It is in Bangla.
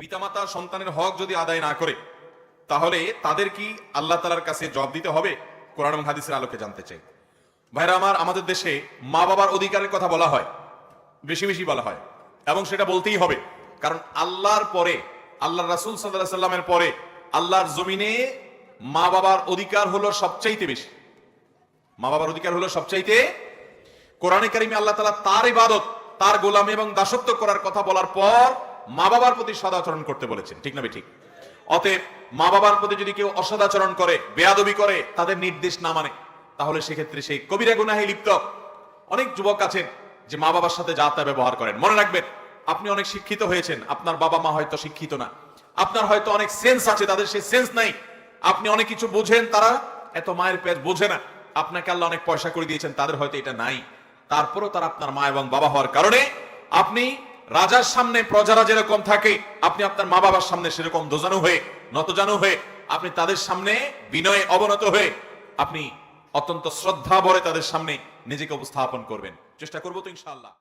পিতামাতা সন্তানের হক যদি আদায় না করে তাহলে তাদের কি আল্লাহ তাআলার কাছে জবাব দিতে হবে? কোরআন এবং হাদিসের আলোকে জানতে চাই। ভাইরা আমার, আমাদের দেশে মা বাবার অধিকারের কথা বলা হয়, বেশি বেশি বলা হয়, এবং সেটা বলতেই হবে। কারণ আল্লাহর পরে, আল্লাহর রাসূল সাল্লাল্লাহু আলাইহি সাল্লামের পরে আল্লাহর জমিনে মা বাবার অধিকার হলো সবচাইতে বেশি। মা বাবার অধিকার হলো সবচাইতে। কোরআনে কারিমে আল্লাহ তাআলা তার ইবাদত, তার গোলামি এবং দাসত্ব করার কথা বলার পর মা বাবার প্রতি সদাচরণ করতে বলেছেন, ঠিক না ঠিক? অতএব মা বাবার প্রতি যদি কেউ অসদাচরণ করে, বেয়াদবি করে, তাদের নির্দেশ না মানে, তাহলে সেক্ষেত্রে সেই কবিরা গুনাহে লিপ্ত। অনেক যুবক আছেন যে মা বাবার সাথে যা তা ব্যবহার করেন। মনে রাখবেন, আপনি অনেক শিক্ষিত হয়েছেন, আপনার বাবা মা হয়তো শিক্ষিত না। আপনার হয়তো অনেক সেন্স আছে, তাদের সেই সেন্স নাই। আপনি অনেক কিছু বোঝেন, তারা এত মায়ের পেট বোঝে না। আপনাকে আল্লাহ অনেক পয়সা করে দিয়েছেন, তাদের হয়তো এটা নাই। তারপরও তারা আপনার মা এবং বাবা হওয়ার কারণে আপনি রাজার সামনে প্রজারা যেরকম থাকে, আপনি আপনার মা বাবার সামনে সেরকম দোজানু হয়ে, নতজানু হয়ে, আপনি তাদের সামনে বিনয়ে অবনত হয়ে আপনি অত্যন্ত শ্রদ্ধা ভরে তাদের সামনে নিজেকে উপস্থাপন করবেন। চেষ্টা করবো তো ইনশাআল্লাহ।